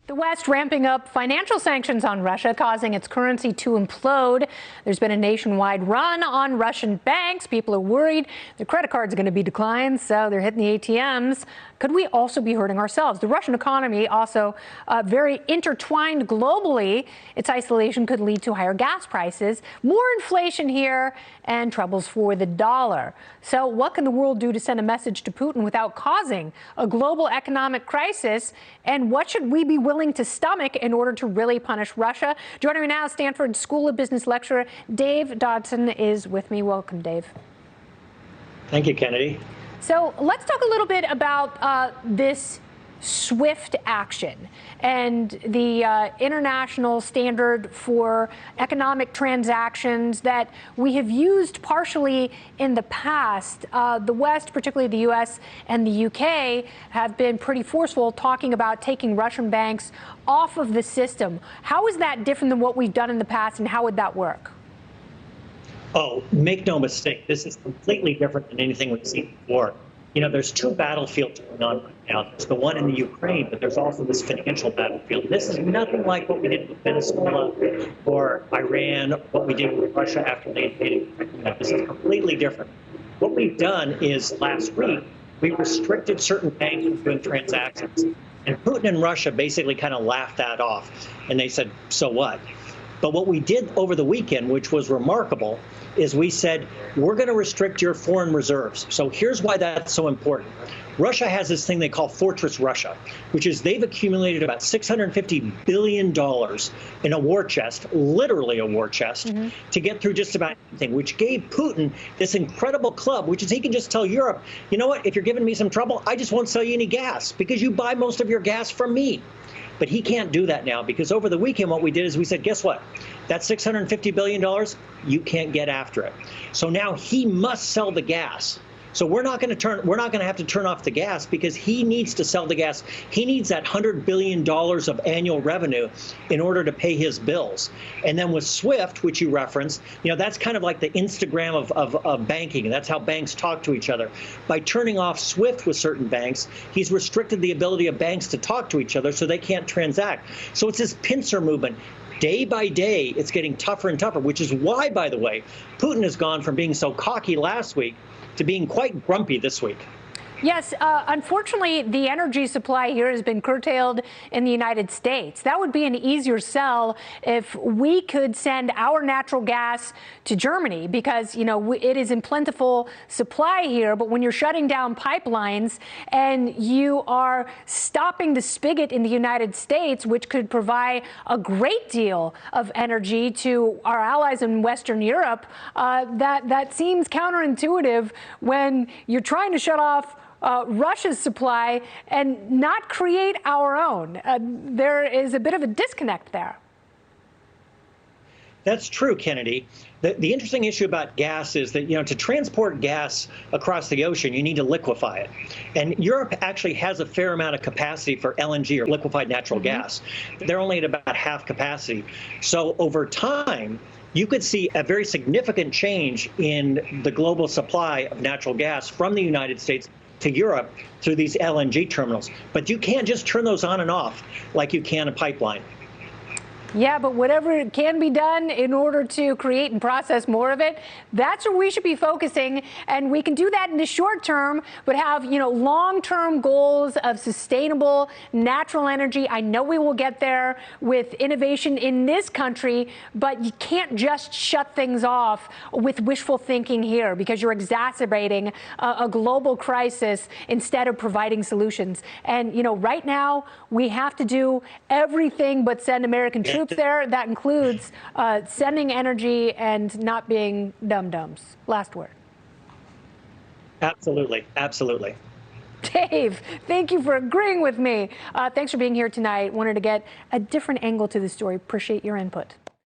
The West ramping up financial sanctions on Russia, causing its currency to implode. There's been a nationwide run on Russian banks. People are worried their credit cards are going to be declined, so they're hitting the ATMs. Could we also be hurting ourselves? The Russian economy also very intertwined globally. Its isolation could lead to higher gas prices, more inflation here, and troubles for the dollar. So what can the world do to send a message to Putin without causing a global economic crisis? And what should we be willing to stomach in order to really punish Russia? Joining me now, Stanford School of Business lecturer Dave Dodson is with me. Welcome, Dave. Thank you, Kennedy. So let's talk a little bit about this SWIFT action and the international standard for economic transactions that we have used partially in the past. The West, particularly the U.S. and the U.K., have been pretty forceful talking about taking Russian banks off of the system. How is that different than what we've done in the past, and how would that work? Oh, make no mistake, this is completely different than anything we've seen before. You know, there's two battlefields going on right now. There's the one in the Ukraine, but there's also this financial battlefield. This is nothing like what we did with Venezuela or Iran, what we did with Russia after they invaded Ukraine. This is completely different. What we've done is last week, we restricted certain banks from doing transactions. And Putin and Russia basically kind of laughed that off. And they said, so what? But what we did over the weekend, which was remarkable, is we said, we're going to restrict your foreign reserves. So here's why that's so important. Russia has this thing they call Fortress Russia, which is they've accumulated about $650 billion in a war chest, literally a war chest, to get through just about anything, which gave Putin this incredible club, which is he can just tell Europe, you know what, if you're giving me some trouble, I just won't sell you any gas because you buy most of your gas from me. But he can't do that now because over the weekend, what we did is we said, guess what? That $650 billion, you can't get after it. So now he must sell the gas. So we're not going to have to turn off the gas because he needs to sell the gas. He needs that $100 billion of annual revenue in order to pay his bills. And then with SWIFT, which you referenced, you know, that's kind of like the Instagram of banking. And that's how banks talk to each other. By turning off SWIFT with certain banks, he's restricted the ability of banks to talk to each other so they can't transact. So it's this pincer movement. Day by day, it's getting tougher and tougher, which is why, by the way, Putin has gone from being so cocky last week to being quite grumpy this week. Yes, unfortunately, the energy supply here has been curtailed in the United States. That would be an easier sell if we could send our natural gas to Germany because, you know, it is in plentiful supply here. But when you're shutting down pipelines and you are stopping the spigot in the United States, which could provide a great deal of energy to our allies in Western Europe, that seems counterintuitive when you're trying to shut off Russia's supply and not create our own. There is a bit of a disconnect there. That's true, Kennedy. The interesting issue about gas is that, you know, to transport gas across the ocean, you need to liquefy it. And Europe actually has a fair amount of capacity for LNG, or liquefied natural gas. They're only at about half capacity. So over time, you could see a very significant change in the global supply of natural gas from the United States to Europe through these LNG terminals. But you can't just turn those on and off like you can a pipeline. Yeah, but whatever can be done in order to create and process more of it, that's where we should be focusing. And we can do that in the short term, but have, you know, long-term goals of sustainable natural energy. I know we will get there with innovation in this country, but you can't just shut things off with wishful thinking here because you're exacerbating a global crisis instead of providing solutions. And, you know, right now we have to do everything but send American troops there. That includes sending energy and not being dum-dums. Last word. Absolutely. Absolutely. Dave, thank you for agreeing with me. Thanks for being here tonight. Wanted to get a different angle to the story. Appreciate your input.